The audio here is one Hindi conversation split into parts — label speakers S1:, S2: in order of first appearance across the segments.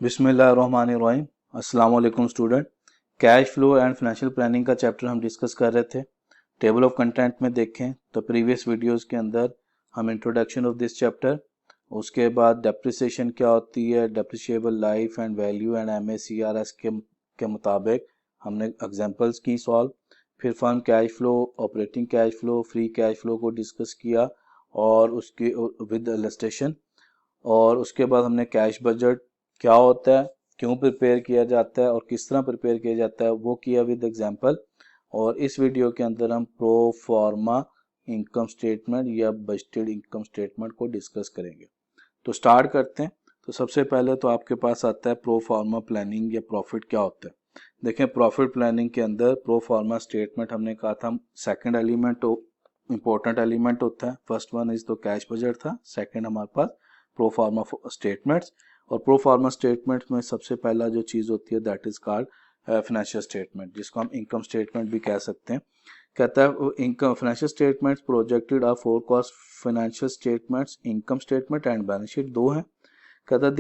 S1: बिस्मिल्लाहिर्रहमानिर्रहीम। अस्सलाम वालेकुम student. Cash flow and financial planning का चैप्टर हम डिस्कस कर रहे थे। टेबल ऑफ कंटेंट में देखें तो प्रीवियस वीडियोस के अंदर हम इंट्रोडक्शन ऑफ दिस चैप्टर, उसके बाद डेप्रिसिएशन क्या होती है, depreciable life and value and MACRS के मुताबिक हमने एग्जांपल्स की सॉल्व। फिर firm cash flow, operating cash flow, free cash flow को डिस्कस किया और उसके विद इलस्ट्रेशन। और उसके बाद हमने कैश बजट क्या होता है, क्यों प्रिपेयर किया जाता है और किस तरह प्रिपेयर किया जाता है वो किया विद एग्जांपल। और इस वीडियो के अंदर हम प्रो फॉर्मा इनकम स्टेटमेंट या बजटेड इनकम स्टेटमेंट को डिस्कस करेंगे। तो स्टार्ट करते हैं। तो सबसे पहले तो आपके पास आता है प्रो फॉर्मा प्लानिंग या प्रॉफिट क्या होता है। देखें, प्रॉफिट प्लानिंग के अंदर प्रो फॉर्मा स्टेटमेंट हमने कहा था सेकंड एलिमेंट इंपॉर्टेंट एलिमेंट होता है। फर्स्ट वन इज तो कैश बजट था, सेकंड हमारे पास प्रो फॉर्मा स्टेटमेंट्स। और प्रो फॉर्मा स्टेटमेंट में सबसे पहला जो चीज़ होती है that is called financial statement, जिसको हम इनकम स्टेटमेंट भी कह सकते हैं। कहता है income financial statements projected or forecast financial statements, income statement and balance sheet दो हैं। कहता है the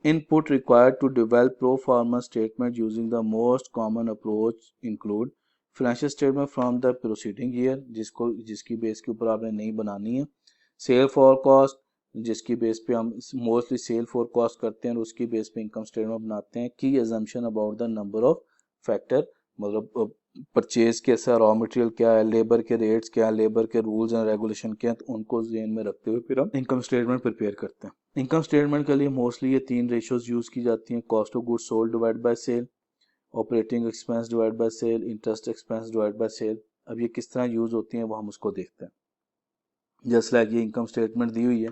S1: input required to develop pro forma statement using the most common approach include financial statement from the proceeding year, जिसकी बेस के ऊपर आपने नहीं बनानी है। सेल फोरकास्ट, जिसकी बेस पे हम मोस्टली सेल फोरकास्ट करते हैं और उसकी बेस पे इनकम स्टेटमेंट बनाते हैं। की assumption about the number of factor, मतलब परचेज कैसा, रॉ मटेरियल क्या है, लेबर के रेट्स क्या है, लेबर के रूल्स एंड रेगुलेशन क्या है, तो उनको ध्यान में रखते हुए फिर हम इनकम स्टेटमेंट प्रिपेयर करते हैं। इनकम स्टेटमेंट के लिए मोस्टली ये तीन रेशियोज यूज की जाती हैं: cost of goods sold divide by sale, operating expense divide by sale, interest expense divide by sale. अब ये किस तरह यूज होती हैं वो हम उसको देखते हैं। जस्ट लाइक ये इनकम स्टेटमेंट दी हुई है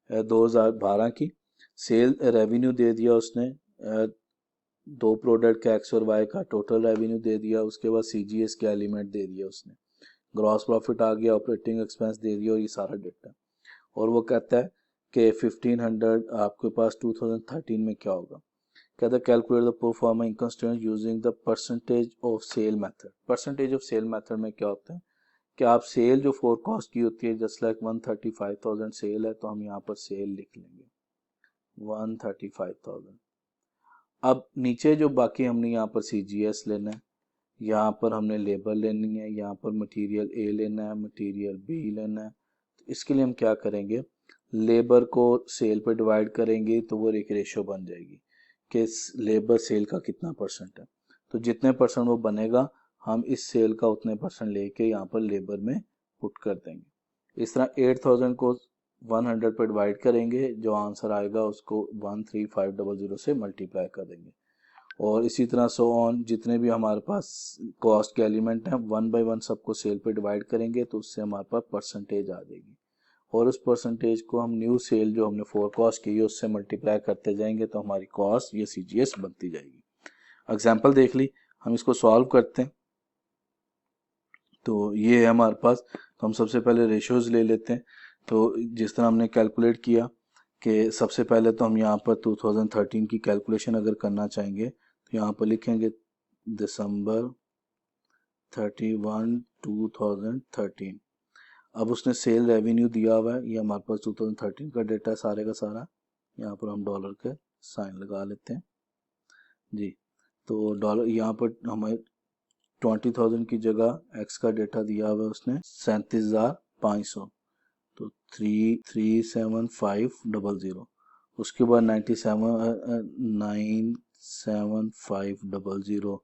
S1: 2012 की। सेल रेवेन्यू दे दिया उसने, दो प्रोडक्ट का एक्स और वाई का टोटल रेवेन्यू दे दिया। उसके बाद CGS का एलिमेंट दे दिया उसने, ग्रॉस प्रॉफिट आ गया, ऑपरेटिंग एक्सपेंस दे दिया और ये सारा डेटा। और वो कहता है कि 1500 आपके पास 2013 में क्या होगा। कहता है calculate the pro forma income statement using the percentage of sale method. Percentage of sale method में क्या होता है कि आप सेल जो फोरकास्ट की होती है, जस्ट लाइक 135,000 सेल है तो हम यहाँ पर सेल लिख लेंगे 135,000। अब नीचे जो बाकी हमने यहाँ पर CGS लेना है, यहाँ पर हमने लेबर लेनी है, यहाँ पर मटेरियल A लेना है, मटेरियल B लेना है। तो इसके लिए हम क्या करेंगे, लेबर को सेल पे डिवाइड करेंगे तो वो एक रेशियो बन जाएगी कि लेबर सेल का कितना परसेंट है। तो जितने परसेंट वो बनेगा हम इस सेल का उतने परसेंट लेके यहाँ पर लेबर में पुट कर देंगे। इस तरह 8,000 को 100 पर डिवाइड करेंगे, जो आंसर आएगा उसको 13500 से मल्टीप्लाई कर देंगे। और इसी तरह सो ऑन, जितने भी हमारे पास कॉस्ट के एलिमेंट हैं 1 बाय 1 सबको सेल पे डिवाइड करेंगे तो उससे हमारे पास परसेंटेज आ जाएगी। और उस परसेंटेज को हम न्यू सेल जो हमने फोरकास्ट की है उससे मल्टीप्लाई करते जाएंगे तो हमारी कॉस्ट या CGS बनती जाएगी। एग्जाम्पल देख ली, हम इसको सॉल्व करते हैं। तो ये है हमारे पास। तो हम सबसे पहले रेशियोज ले लेते हैं। तो जिस तरह हमने कैलकुलेट किया कि सबसे पहले तो हम यहाँ पर 2013 की कैलकुलेशन अगर करना चाहेंगे तो यहाँ पर लिखेंगे दिसंबर 31 2013। अब उसने सेल रेवेन्यू दिया हुआ है, ये हमारे पास 2013 का डेटा है सारे का सारा। यहाँ पर हम डॉलर के साइन लगा लेते हैं जी। तो डॉलर यहाँ पर हमें 20,000 की जगह एक्स का डेटा दिया हुआ है उसने 37,500, तो 337,500। उसके बाद 97500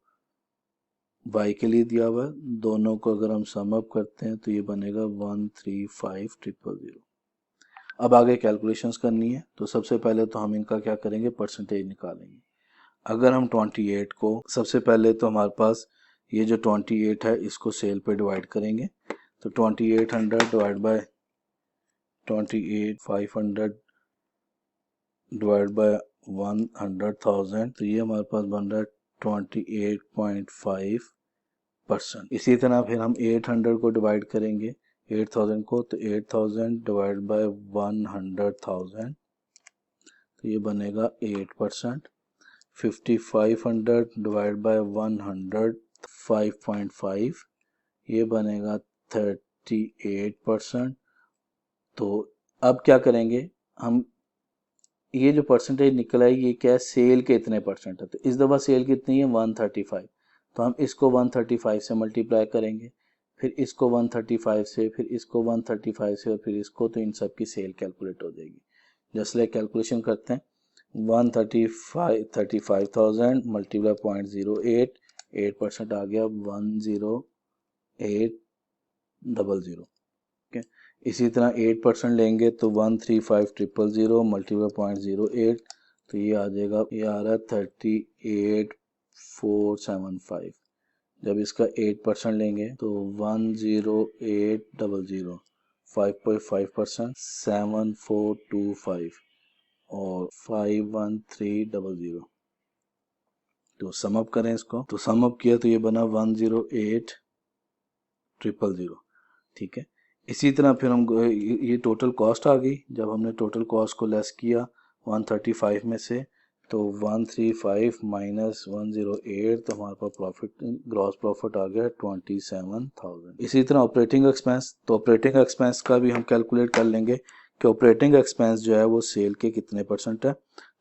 S1: वाई के लिए दिया हुआ है। दोनों को अगर हम सम अप करते हैं तो ये बनेगा 135,000। अब आगे कैलकुलेशंस करनी है। तो सबसे पहले तो हम इनका क्या करेंगे, परसेंटेज निकालेंगे। अगर हम 28 को, सबसे पहले तो हमारे पास ये जो 28 है इसको सेल पे डिवाइड करेंगे। तो 2800 डिवाइड बाय 28,500 डिवाइड बाय 100,000, तो ये हमारे पास बन रहा है 28.5%। इसी तरह फिर हम 800 को डिवाइड करेंगे 8,000 को, तो 8,000 डिवाइड बाय 100,000, तो ये बनेगा 8%। 5,500 डिवाइड बाय 100 5.5, ये बनेगा 38%। तो अब क्या करेंगे, हम ये जो परसेंटेज निकला है ये क्या है, सेल के इतने परसेंट है। तो इस दफ़ा सेल कितनी है 135, तो हम इसको 135 से मल्टीप्लाई करेंगे, फिर इसको 135 से, फिर इसको 135 से और फिर इसको, तो इन सब की सेल कैलकुलेट हो जाएगी। जस्ट लाइक कैलकुलेशन करते हैं, 35,000 मल्टीप्लाई 0.08, 8% आ गया 10800। ठीक है, इसी तरह 8% लेंगे तो 135,000 मल्टीप्लाई 0.08, तो ये आ जाएगा, ये आ रहा है 38,475। जब इसका 8% लेंगे तो 10800, 5.5%, 7425 और 51300। तो सम अप करें इसको, तो सम अप किया तो ये बना 108,000। ठीक है, इसी तरह फिर हम ये टोटल कॉस्ट आ गई। जब हमने टोटल कॉस्ट को लेस किया 135 में से, तो 135 माइनस 108, तो हमारे पास प्रॉफिट, ग्रॉस प्रॉफिट आ गया 27,000। इसी तरह ऑपरेटिंग एक्सपेंस, तो ऑपरेटिंग एक्सपेंस का भी हम कैलकुलेट कर लेंगे कि ऑपरेटिंग एक्सपेंस जो है वो सेल के कितने परसेंट है।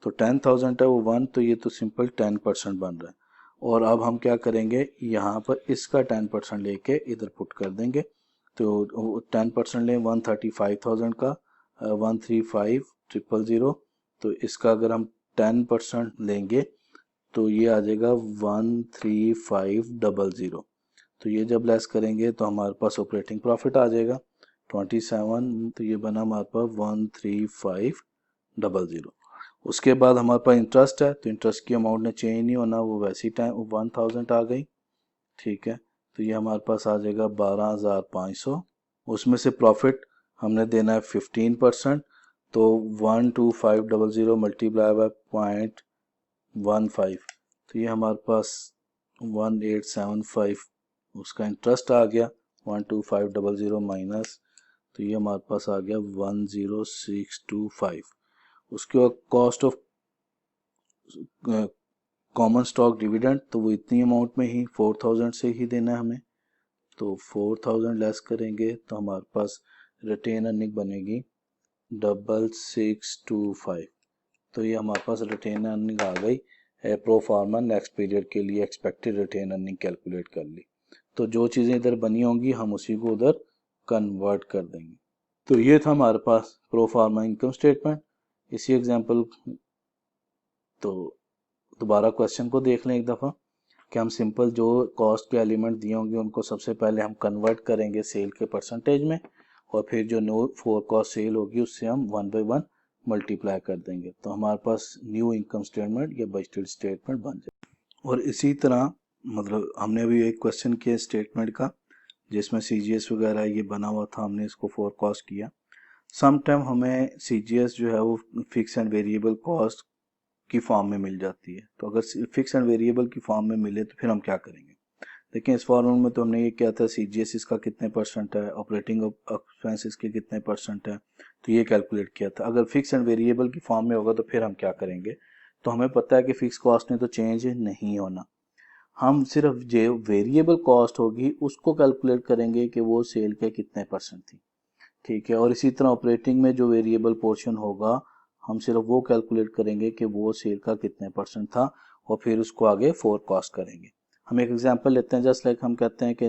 S1: तो 10,000 है वो 1, तो ये तो सिंपल 10% बन रहा है। और अब हम क्या करेंगे, यहाँ पर इसका 10% लेके इधर पुट कर देंगे। तो 10% लें 135,000 का, 135,000, तो इसका अगर हम 10% लेंगे तो ये आ जाएगा 13500। तो ये जब लेस करेंगे तो हमारे पास ऑपरेटिंग प्रॉफिट आ जाएगा 27, तो ये बना हमारे पास 13500। उसके बाद हमारे पास इंटरेस्ट है, तो इंटरेस्ट की अमाउंट ने चेंज नहीं होना, वो वैसी टाइम 1000 आ गई। ठीक है, तो ये हमारे पास आ जाएगा 12,500। उसमें से प्रॉफिट हमने देना है 15%, तो 12500 मल्टीप्लाई बाय 0.15, तो ये हमारे पास 1875 उसका इंटरेस्ट आ गया। 12500 माइनस, तो ये हमारे पास आ गया 10625। उसके बाद cost of common stock dividend, तो वो इतनी अमाउंट में ही 4000 से ही देना है हमें। तो 4000 लेस करेंगे तो हमारे पास रिटेन अर्निंग बनेगी 6625। तो ये हमारे पास रिटेन अर्निंग आ गई है प्रो फार्मा नेक्स्ट पीरियड के लिए। एक्सपेक्टेड रिटेन अर्निंग कैलकुलेट कर ली, तो जो चीज़ें इधर बनी होंगी हम उसी को उधर कन्वर्ट कर देंगे। तो ये था हमारे pass pro pharma income statement. इसी एग्जांपल, तो दोबारा क्वेश्चन को देख लें एक दफ़ा कि हम सिंपल जो कॉस्ट के एलिमेंट दिए होंगे उनको सबसे पहले हम कन्वर्ट करेंगे सेल के परसेंटेज में, और फिर जो न्यू फोरकास्ट सेल होगी उससे हम 1 बाय 1 मल्टीप्लाई कर देंगे, तो हमारे पास न्यू इनकम स्टेटमेंट या बजटेड स्टेटमेंट बन जाए। और इसी तरह मतलब हमने अभी एक क्वेश्चन किया स्टेटमेंट का जिसमें CGS वगैरह ये बना हुआ था, हमने इसको फोरकास्ट किया। सम टाइम हमें CGS जो है वो फिक्स एंड वेरिएबल कॉस्ट की फॉर्म में मिल जाती है। तो अगर फिक्स एंड वेरिएबल की फॉर्म में मिले तो फिर हम क्या करेंगे। देखिए इस फॉर्मूले में तो हमने ये किया था CGS इसका कितने परसेंट है, ऑपरेटिंग एक्सपेंस इसके कितने परसेंट है, तो ये कैलकुलेट किया था। अगर फिक्स एंड वेरिएबल की फॉर्म में होगा तो फिर हम क्या करेंगे, तो हमें पता है कि फिक्स कॉस्ट ने तो चेंज नहीं होना, हम सिर्फ जो वेरिएबल कॉस्ट होगी उसको कैलकुलेट करेंगे कि वो सेल के कितने परसेंट थी। ठीक है, और इसी तरह ऑपरेटिंग में जो वेरिएबल पोर्शन होगा हम सिर्फ वो कैलकुलेट करेंगे कि वो सेल का कितने परसेंट था, और फिर उसको आगे फोरकास्ट करेंगे। हम एक एग्जांपल लेते हैं, जस्ट लाइक हम कहते हैं कि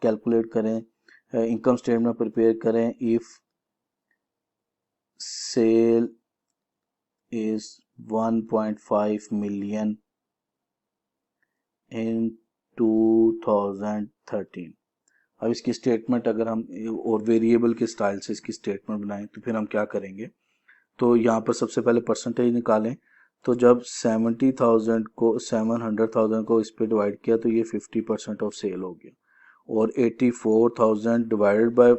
S1: कैलकुलेट करें, इनकम स्टेटमेंट प्रिपेयर करें, if sale is 1.5 million in 2013। अब इसकी स्टेटमेंट अगर हम और वेरिएबल के स्टाइल से इसकी स्टेटमेंट बनाएं तो फिर हम क्या करेंगे, तो यहाँ पर सबसे पहले परसेंटेज निकालें। तो जब 700,000 को इस पे डिवाइड किया तो ये 50% ऑफ सेल हो गया, और 84,000 डिवाइडेड बाय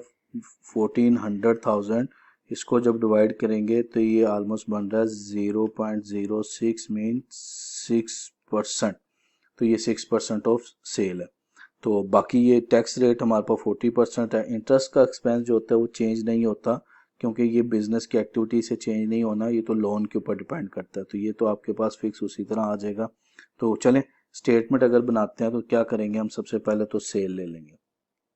S1: 1400,000 इसको जब डिवाइड करेंगे तो ये ऑलमोस्ट बन रहा है 0.06 मीन 6%। तो ये 6% ऑफ सेल है। तो बाकी ये टैक्स रेट हमारे पास 40% है। इंटरेस्ट का एक्सपेंस जो होता है वो चेंज नहीं होता क्योंकि ये बिजनेस की एक्टिविटी से चेंज नहीं होना, ये तो लोन के ऊपर डिपेंड करता है, तो ये तो आपके पास फिक्स उसी तरह आ जाएगा। तो चलें स्टेटमेंट अगर बनाते हैं तो क्या करेंगे, हम सबसे पहले तो सेल ले लेंगे।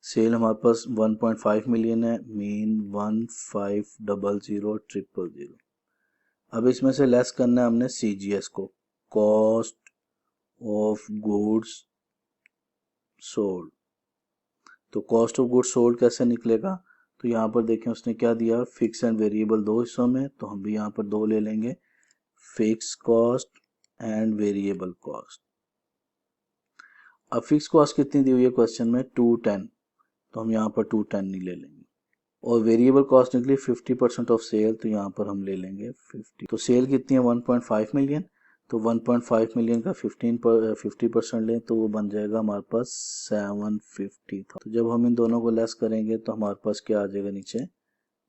S1: सेल हमारे पास 1.5 मिलियन है, मीन 1500,000। अब इसमें से लेस करना है हमने CGS को, कॉस्ट ऑफ गुड्स सोल्ड। तो कॉस्ट ऑफ गुड्स सोल्ड कैसे निकलेगा, तो यहाँ पर देखें उसने क्या दिया, फिक्स एंड वेरिएबल दो हिस्सों में, तो हम भी यहाँ पर दो ले लेंगे, fix cost and variable cost. अब फिक्स कॉस्ट कितनी दी हुई है क्वेश्चन में, 210, तो हम यहाँ पर 210 नहीं ले लेंगे। और वेरिएबल कॉस्ट निकली 50% ऑफ सेल, तो यहाँ पर हम ले लेंगे 50। तो सेल कितनी है 1.5 मिलियन, तो 1.5 मिलियन का 50% लें तो वो बन जाएगा हमारे पास 750 था। तो जब हम इन दोनों को लेस करेंगे तो हमारे पास क्या आ जाएगा, नीचे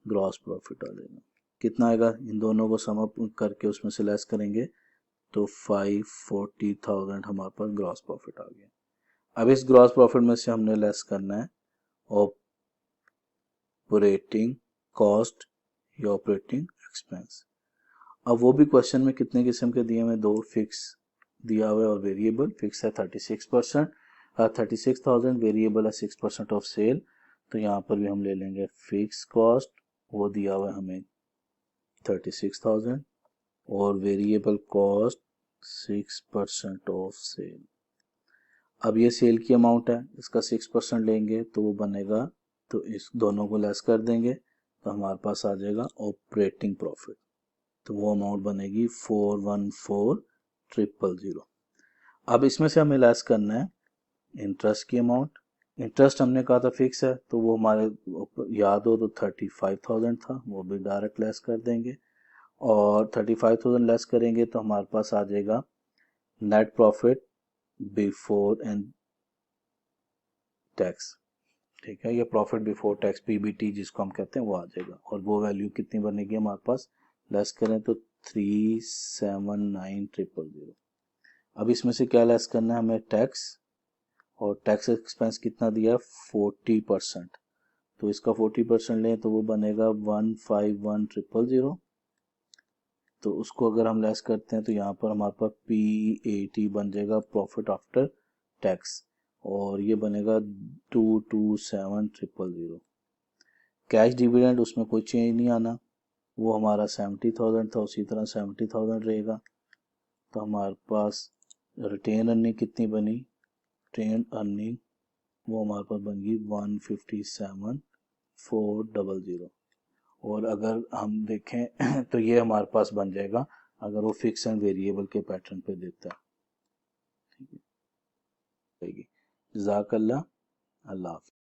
S1: ग्रॉस प्रॉफिट आ जाएगा। कितना आएगा, इन दोनों को सम अप करके उसमें से लेस करेंगे तो 540,000 हमारे पास ग्रॉस प्रॉफिट आ गया। अब इस ग्रॉस प्रॉफिट में से हमने लेस करना है ऑपरेटिंग कॉस्ट या ऑपरेटिंग एक्सपेंस। अब वो भी क्वेश्चन में कितने किस्म के दिए हुए, दो, फिक्स दिया हुआ है और वेरिएबल। फिक्स है 36%, 36,000, वेरिएबल है 6% ऑफ सेल, तो यहाँ पर भी हम ले लेंगे फिक्स कॉस्ट, वो दिया हुआ है हमें 36,000 और वेरिएबल कॉस्ट 6% ऑफ सेल। अब ये सेल की अमाउंट है, इसका 6% लेंगे तो वो बनेगा, तो इस दोनों को लेस कर देंगे तो हमारे पास आ जाएगा ऑपरेटिंग प्रॉफिट, तो वो अमाउंट बनेगी 414,000। अब इसमें से हमें लेस करना है इंटरेस्ट की अमाउंट। इंटरेस्ट हमने कहा था फिक्स है, तो वो हमारे याद हो तो 35,000 था, वो भी डायरेक्ट लेस कर देंगे। और 35,000 लेस करेंगे तो हमारे पास आ जाएगा net profit before and tax, ठीक है, ये प्रॉफिट बिफोर टैक्स PBT जिसको हम कहते हैं वो आ जाएगा। और वो वैल्यू कितनी बनेगी हमारे पास, लेस करें तो 379,000। अब इसमें से क्या लेस करना है हमें, टैक्स, और टैक्स एक्सपेंस कितना दिया 40%, तो इसका 40% लें तो वो बनेगा 151,000। तो उसको अगर हम लेस करते हैं तो यहाँ पर हमारे पास PAT बन जाएगा, प्रॉफिट आफ्टर टैक्स, और ये बनेगा 227,000। कैश डिविडेंड उसमें कोई चेंज नहीं आना, वो हमारा 70,000 था, उसी तरह 70,000 रहेगा। तो हमारे पास रिटेन अर्निंग कितनी बनी, रिटेन अर्निंग वो हमारे पास बन गई 157,400। और अगर हम देखें तो ये हमारे पास बन जाएगा अगर वो फिक्स एंड वेरिएबल के पैटर्न पे देता है, ठीक है। जज़ाकल्लाह, अल्लाह हाफ़िज़।